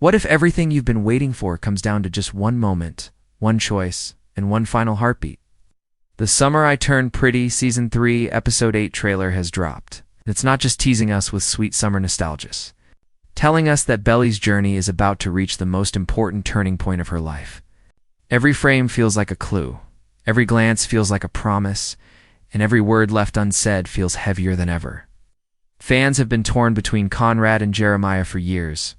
What if everything you've been waiting for comes down to just one moment, one choice, and one final heartbeat? The Summer I Turned Pretty Season 3 Episode 8 trailer has dropped. It's not just teasing us with sweet summer nostalgia, telling us that Belly's journey is about to reach the most important turning point of her life. Every frame feels like a clue, every glance feels like a promise, and every word left unsaid feels heavier than ever. Fans have been torn between Conrad and Jeremiah for years,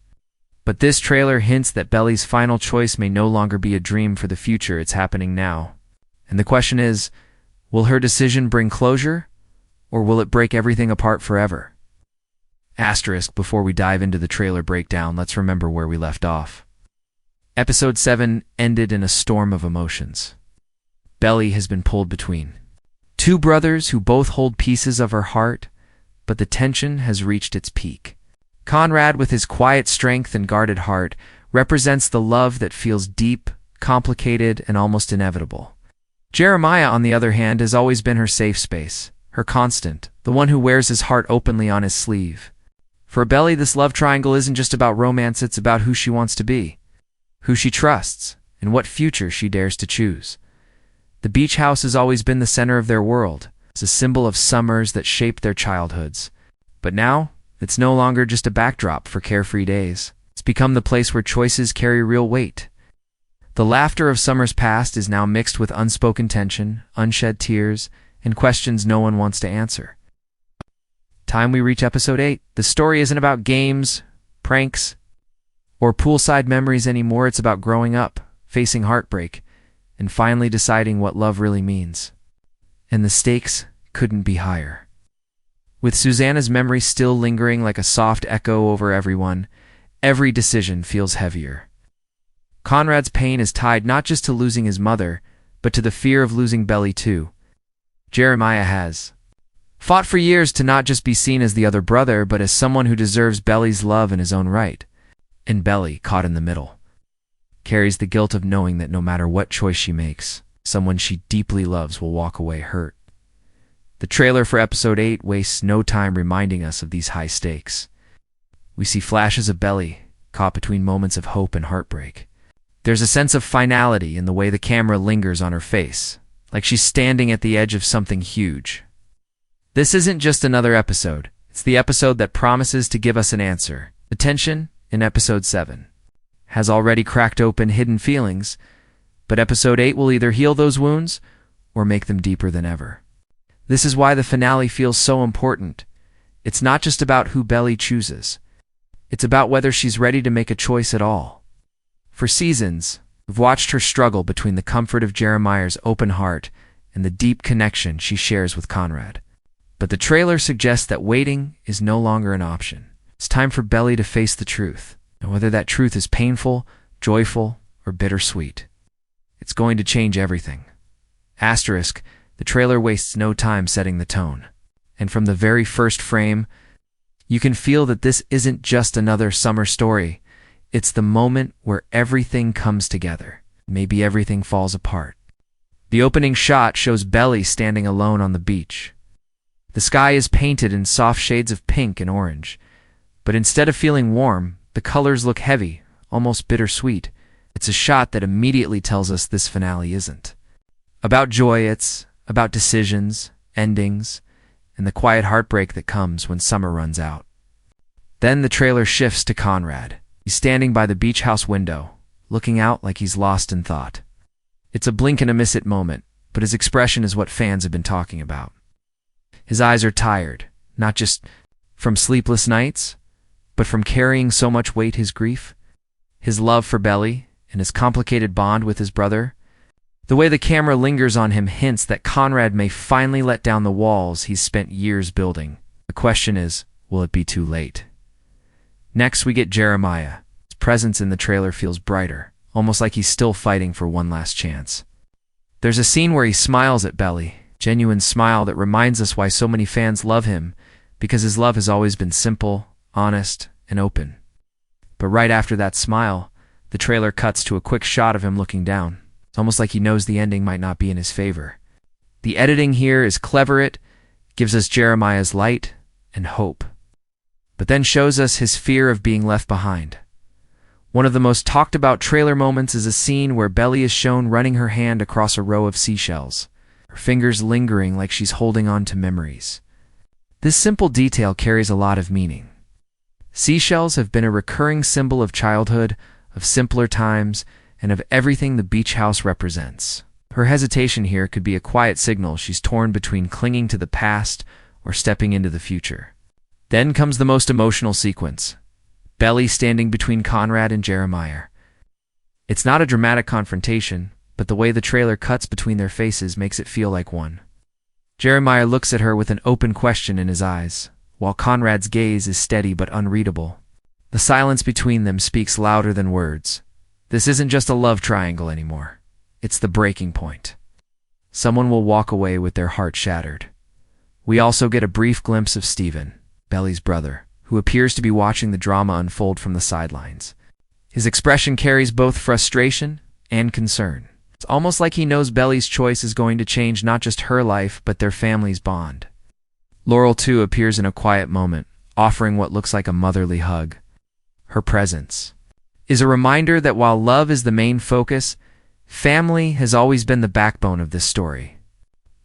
but this trailer hints that Belly's final choice may no longer be a dream for the future. It's happening now. And the question is, will her decision bring closure, or will it break everything apart forever? Asterisk, before we dive into the trailer breakdown, let's remember where we left off. Episode 7 ended in a storm of emotions. Belly has been pulled between two brothers who both hold pieces of her heart, but the tension has reached its peak. Conrad, with his quiet strength and guarded heart, represents the love that feels deep, complicated, and almost inevitable. Jeremiah, on the other hand, has always been her safe space, her constant, the one who wears his heart openly on his sleeve. For Belly, this love triangle isn't just about romance, it's about who she wants to be, who she trusts, and what future she dares to choose. The beach house has always been the center of their world. It's a symbol of summers that shaped their childhoods. But now, it's no longer just a backdrop for carefree days. It's become the place where choices carry real weight. The laughter of summers past is now mixed with unspoken tension, unshed tears, and questions no one wants to answer. Time we reach Episode 8. The story isn't about games, pranks, or poolside memories anymore. It's about growing up, facing heartbreak, and finally deciding what love really means. And the stakes couldn't be higher. With Susanna's memory still lingering like a soft echo over everyone, every decision feels heavier. Conrad's pain is tied not just to losing his mother, but to the fear of losing Belly too. Jeremiah has fought for years to not just be seen as the other brother, but as someone who deserves Belly's love in his own right. And Belly, caught in the middle, carries the guilt of knowing that no matter what choice she makes, someone she deeply loves will walk away hurt. The trailer for Episode 8 wastes no time reminding us of these high stakes. We see flashes of Belly, caught between moments of hope and heartbreak. There's a sense of finality in the way the camera lingers on her face, like she's standing at the edge of something huge. This isn't just another episode. It's the episode that promises to give us an answer. The tension in Episode 7 has already cracked open hidden feelings, but Episode 8 will either heal those wounds or make them deeper than ever. This is why the finale feels so important. It's not just about who Belly chooses. It's about whether she's ready to make a choice at all. For seasons, we've watched her struggle between the comfort of Jeremiah's open heart and the deep connection she shares with Conrad. But the trailer suggests that waiting is no longer an option. It's time for Belly to face the truth, and whether that truth is painful, joyful, or bittersweet, it's going to change everything. Asterisk, the trailer wastes no time setting the tone. And from the very first frame, you can feel that this isn't just another summer story. It's the moment where everything comes together. Maybe everything falls apart. The opening shot shows Belly standing alone on the beach. The sky is painted in soft shades of pink and orange, but instead of feeling warm, the colors look heavy, almost bittersweet. It's a shot that immediately tells us this finale isn't about joy. It's about decisions, endings, and the quiet heartbreak that comes when summer runs out. Then the trailer shifts to Conrad. He's standing by the beach house window, looking out like he's lost in thought. It's a blink and a miss it moment, but his expression is what fans have been talking about. His eyes are tired, not just from sleepless nights, but from carrying so much weight. His grief, his love for Belly, and his complicated bond with his brother. The way the camera lingers on him hints that Conrad may finally let down the walls he's spent years building. The question is, will it be too late? Next, we get Jeremiah. His presence in the trailer feels brighter, almost like he's still fighting for one last chance. There's a scene where he smiles at Belly, a genuine smile that reminds us why so many fans love him, because his love has always been simple, honest, and open. But right after that smile, the trailer cuts to a quick shot of him looking down. It's almost like he knows the ending might not be in his favor. The editing here is clever. It gives us Jeremiah's light and hope, but then shows us his fear of being left behind. One of the most talked about trailer moments is a scene where Belly is shown running her hand across a row of seashells, her fingers lingering like she's holding on to memories. This simple detail carries a lot of meaning. Seashells have been a recurring symbol of childhood, of simpler times, and of everything the beach house represents. Her hesitation here could be a quiet signal she's torn between clinging to the past or stepping into the future. Then comes the most emotional sequence. Belly standing between Conrad and Jeremiah. It's not a dramatic confrontation, but the way the trailer cuts between their faces makes it feel like one. Jeremiah looks at her with an open question in his eyes, while Conrad's gaze is steady but unreadable. The silence between them speaks louder than words. This isn't just a love triangle anymore. It's the breaking point. Someone will walk away with their heart shattered. We also get a brief glimpse of Stephen, Belly's brother, who appears to be watching the drama unfold from the sidelines. His expression carries both frustration and concern. It's almost like he knows Belly's choice is going to change not just her life, but their family's bond. Laurel, too, appears in a quiet moment, offering what looks like a motherly hug. Her presence is a reminder that while love is the main focus, family has always been the backbone of this story.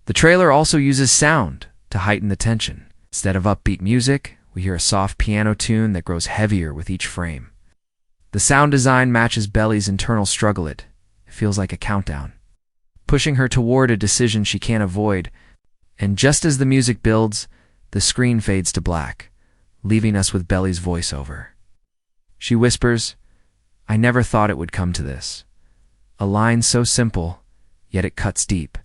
The trailer also uses sound to heighten the tension. Instead of upbeat music, we hear a soft piano tune that grows heavier with each frame. The sound design matches Belly's internal struggle. It feels like a countdown, pushing her toward a decision she can't avoid. And just as the music builds, the screen fades to black, leaving us with Belly's voiceover. She whispers, "I never thought it would come to this." A line so simple, yet it cuts deep.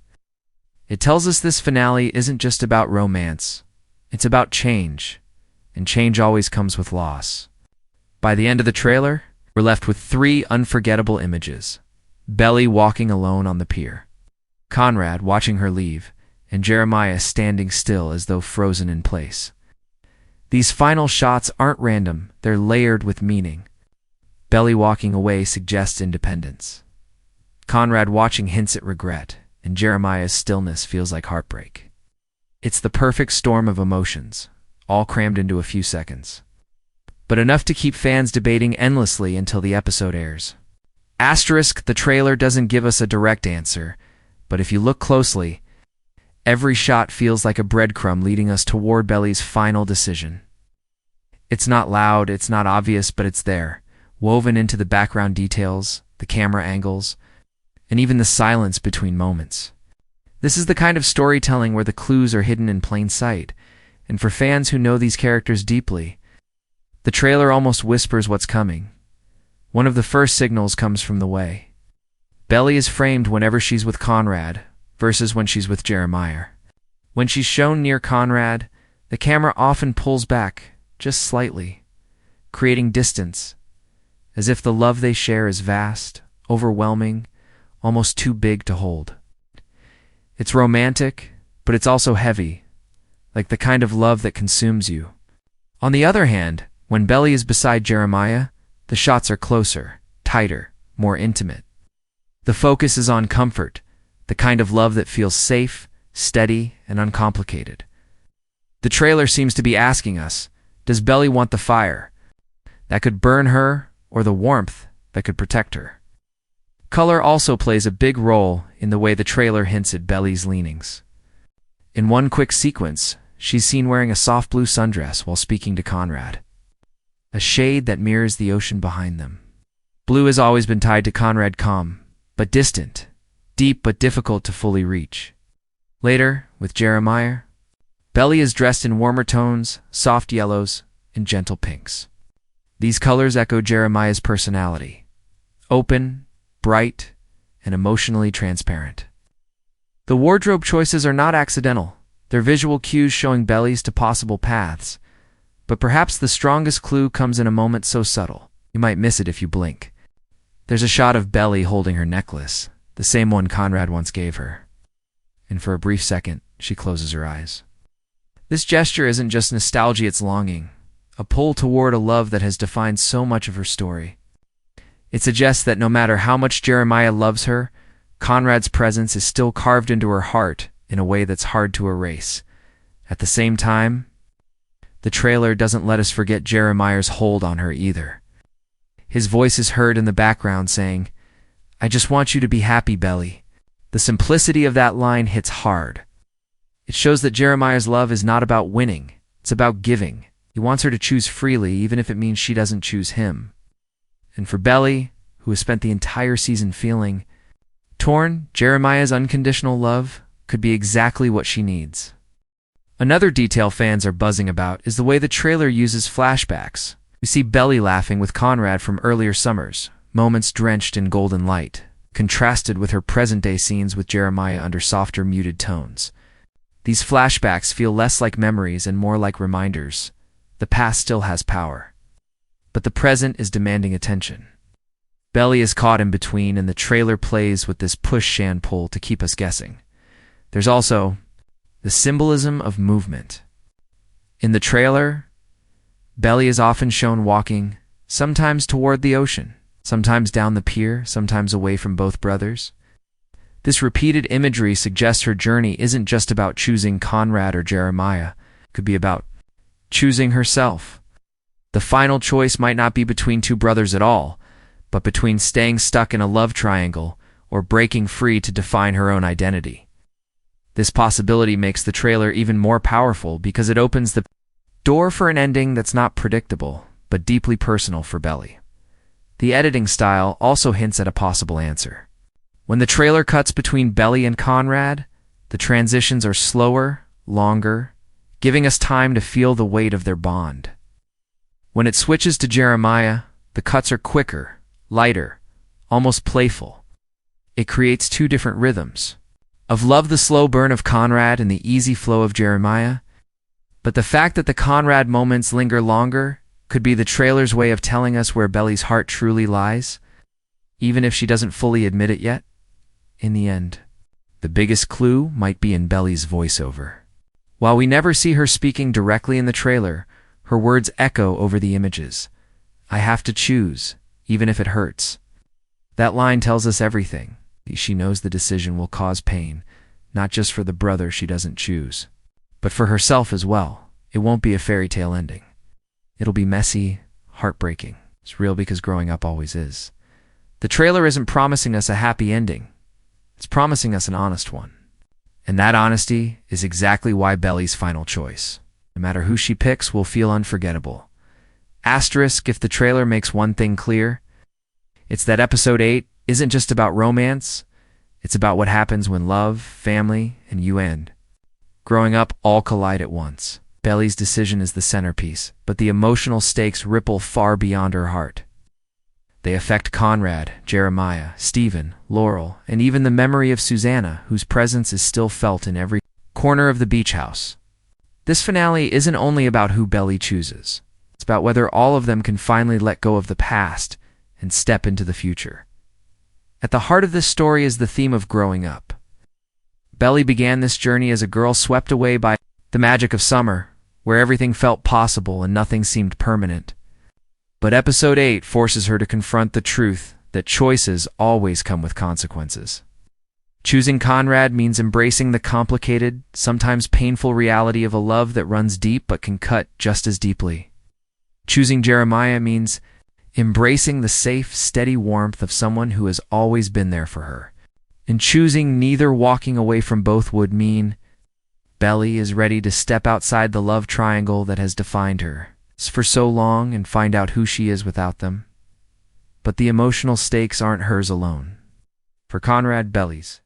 It tells us this finale isn't just about romance. It's about change, and change always comes with loss. By the end of the trailer, we're left with 3 unforgettable images. Belly walking alone on the pier, Conrad watching her leave, and Jeremiah standing still as though frozen in place. These final shots aren't random, they're layered with meaning. Belly walking away suggests independence. Conrad watching hints at regret, and Jeremiah's stillness feels like heartbreak. It's the perfect storm of emotions, all crammed into a few seconds. But enough to keep fans debating endlessly until the episode airs. Asterisk, the trailer doesn't give us a direct answer, but if you look closely, every shot feels like a breadcrumb leading us toward Belly's final decision. It's not loud, it's not obvious, but it's there, woven into the background details, the camera angles, and even the silence between moments. This is the kind of storytelling where the clues are hidden in plain sight, and for fans who know these characters deeply, the trailer almost whispers what's coming. One of the first signals comes from the way Belly is framed whenever she's with Conrad versus when she's with Jeremiah. When she's shown near Conrad, the camera often pulls back just slightly, creating distance, as if the love they share is vast, overwhelming, almost too big to hold. It's romantic, but it's also heavy, like the kind of love that consumes you. On the other hand, when Belly is beside Jeremiah, the shots are closer, tighter, more intimate. The focus is on comfort, the kind of love that feels safe, steady, and uncomplicated. The trailer seems to be asking us, does Belly want the fire that could burn her, or the warmth that could protect her? Color also plays a big role in the way the trailer hints at Belly's leanings. In one quick sequence, she's seen wearing a soft blue sundress while speaking to Conrad, a shade that mirrors the ocean behind them. Blue has always been tied to Conrad, calm but distant, deep but difficult to fully reach. Later, with Jeremiah, Belly is dressed in warmer tones, soft yellows, and gentle pinks. These colors echo Jeremiah's personality, open, bright, and emotionally transparent. The wardrobe choices are not accidental. They're visual cues showing Bellies to possible paths. But perhaps the strongest clue comes in a moment so subtle, you might miss it if you blink. There's a shot of Belly holding her necklace, the same one Conrad once gave her. And for a brief second, she closes her eyes. This gesture isn't just nostalgia, it's longing, a pull toward a love that has defined so much of her story. It suggests that no matter how much Jeremiah loves her, Conrad's presence is still carved into her heart in a way that's hard to erase. At the same time, the trailer doesn't let us forget Jeremiah's hold on her either. his voice is heard in the background saying, "I just want you to be happy, Belly." The simplicity of that line hits hard. It shows that Jeremiah's love is not about winning, it's about giving. He wants her to choose freely, even if it means she doesn't choose him. And for Belly, who has spent the entire season feeling torn, Jeremiah's unconditional love could be exactly what she needs. Another detail fans are buzzing about is the way the trailer uses flashbacks. We see Belly laughing with Conrad from earlier summers, moments drenched in golden light, contrasted with her present-day scenes with Jeremiah under softer, muted tones. These flashbacks feel less like memories and more like reminders. The past still has power, but the present is demanding attention. Belly is caught in between, and the trailer plays with this push-and-pull to keep us guessing. There's also the symbolism of movement. In the trailer, Belly is often shown walking, sometimes toward the ocean, sometimes down the pier, sometimes away from both brothers. This repeated imagery suggests her journey isn't just about choosing Conrad or Jeremiah. It could be about choosing herself. The final choice might not be between two brothers at all, but between staying stuck in a love triangle or breaking free to define her own identity. This possibility makes the trailer even more powerful because it opens the door for an ending that's not predictable, but deeply personal for Belly. The editing style also hints at a possible answer. When the trailer cuts between Belly and Conrad, the transitions are slower, longer, giving us time to feel the weight of their bond. When it switches to Jeremiah, the cuts are quicker, lighter, almost playful. It creates two different rhythms. Of love, the slow burn of Conrad and the easy flow of Jeremiah. But the fact that the Conrad moments linger longer could be the trailer's way of telling us where Belly's heart truly lies, even if she doesn't fully admit it yet. In the end, the biggest clue might be in Belly's voiceover. While we never see her speaking directly in the trailer, her words echo over the images. "I have to choose, even if it hurts." That line tells us everything. She knows the decision will cause pain, not just for the brother she doesn't choose, but for herself as well. It won't be a fairy tale ending. It'll be messy, heartbreaking. It's real because growing up always is. The trailer isn't promising us a happy ending. It's promising us an honest one. And that honesty is exactly why Belly's final choice, no matter who she picks, will feel unforgettable. Asterisk if the trailer makes one thing clear, it's that episode 8 isn't just about romance, it's about what happens when love, family, and you end. Growing up all collide at once. Belly's decision is the centerpiece, but the emotional stakes ripple far beyond her heart. They affect Conrad, Jeremiah, Stephen, Laurel, and even the memory of Susanna, whose presence is still felt in every corner of the beach house. This finale isn't only about who Belly chooses. It's about whether all of them can finally let go of the past and step into the future. At the heart of this story is the theme of growing up. Belly began this journey as a girl swept away by the magic of summer, where everything felt possible and nothing seemed permanent. But episode 8 forces her to confront the truth that choices always come with consequences. Choosing Conrad means embracing the complicated, sometimes painful reality of a love that runs deep but can cut just as deeply. Choosing Jeremiah means embracing the safe, steady warmth of someone who has always been there for her. And choosing neither, walking away from both, would mean Belly is ready to step outside the love triangle that has defined her for so long and find out who she is without them. But the emotional stakes aren't hers alone. For Conrad, Belly's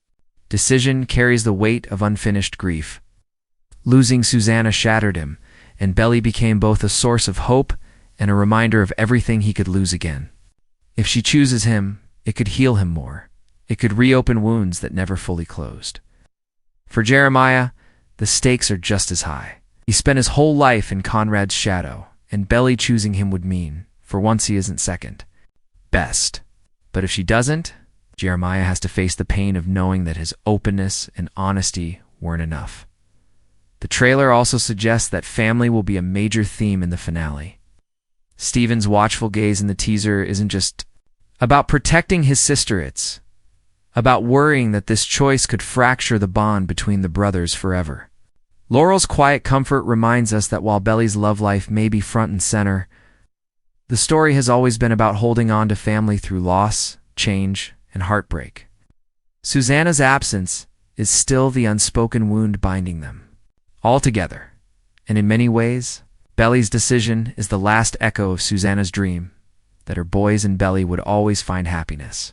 decision carries the weight of unfinished grief. Losing Susanna shattered him, and Belly became both a source of hope and a reminder of everything he could lose again. If she chooses him, it could heal him more. It could reopen wounds that never fully closed. For Jeremiah, the stakes are just as high. He spent his whole life in Conrad's shadow, and Belly choosing him would mean, for once, he isn't second best. But if she doesn't, Jeremiah has to face the pain of knowing that his openness and honesty weren't enough. The trailer also suggests that family will be a major theme in the finale. Stephen's watchful gaze in the teaser isn't just about protecting his sister, it's about worrying that this choice could fracture the bond between the brothers forever. Laurel's quiet comfort reminds us that while Belly's love life may be front and center, The story has always been about holding on to family through loss, change, and heartbreak. Susanna's absence is still the unspoken wound binding them. All together, and in many ways, Belly's decision is the last echo of Susanna's dream, that her boys and Belly would always find happiness.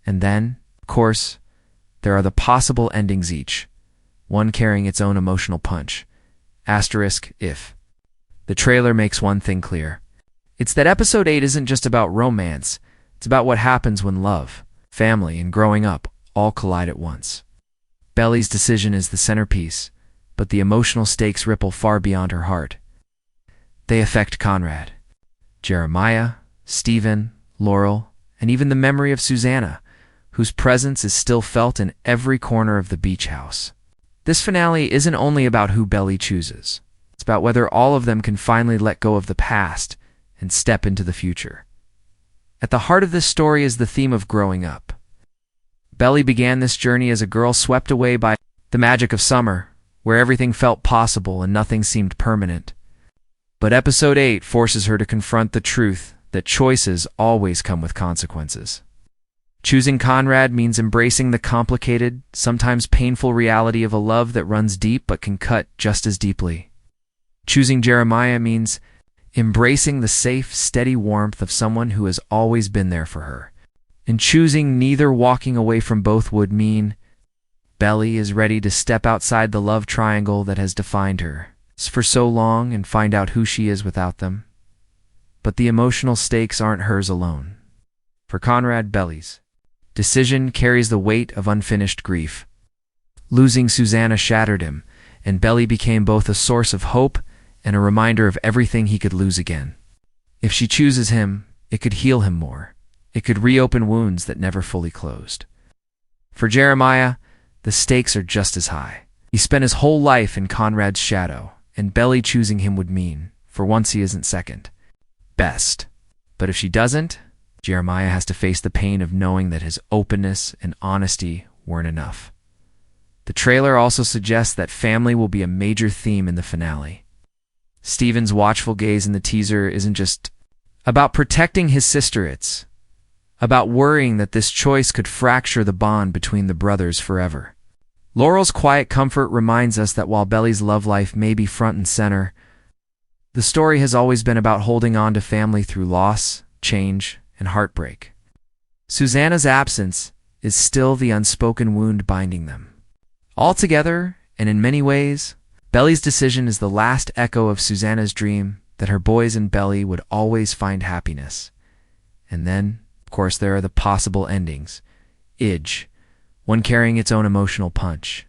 And then, of course, there are the possible endings each, one carrying its own emotional punch. If. The trailer makes one thing clear. It's that episode 8 isn't just about romance, it's about what happens when love, family, and growing up all collide at once. Belly's decision is the centerpiece, but the emotional stakes ripple far beyond her heart. They affect Conrad, Jeremiah, Stephen, Laurel, and even the memory of Susanna, whose presence is still felt in every corner of the beach house. This finale isn't only about who Belly chooses. It's about whether all of them can finally let go of the past and step into the future. At the heart of this story is the theme of growing up. Belly began this journey as a girl swept away by the magic of summer, where everything felt possible and nothing seemed permanent. But episode 8 forces her to confront the truth that choices always come with consequences. Choosing Conrad means embracing the complicated, sometimes painful reality of a love that runs deep but can cut just as deeply. Choosing Jeremiah means embracing the safe, steady warmth of someone who has always been there for her. And choosing neither, walking away from both, would mean Belly is ready to step outside the love triangle that has defined her for so long and find out who she is without them. But the emotional stakes aren't hers alone. For Conrad, Belly's decision carries the weight of unfinished grief. Losing Susanna shattered him, and Belly became both a source of hope and a reminder of everything he could lose again. If she chooses him, it could heal him more. It could reopen wounds that never fully closed. For Jeremiah, the stakes are just as high. He spent his whole life in Conrad's shadow, and Belly choosing him would mean, for once, he isn't second best. But if she doesn't, Jeremiah has to face the pain of knowing that his openness and honesty weren't enough. The trailer also suggests that family will be a major theme in the finale. Stephen's watchful gaze in the teaser isn't just about protecting his sister, it's about worrying that this choice could fracture the bond between the brothers forever. Laurel's quiet comfort reminds us that while Belly's love life may be front and center, the story has always been about holding on to family through loss, change, and heartbreak. Susanna's absence is still the unspoken wound binding them. Altogether, and in many ways, Belly's decision is the last echo of Susanna's dream that her boys and Belly would always find happiness. And then, of course, there are the possible endings. One carrying its own emotional punch.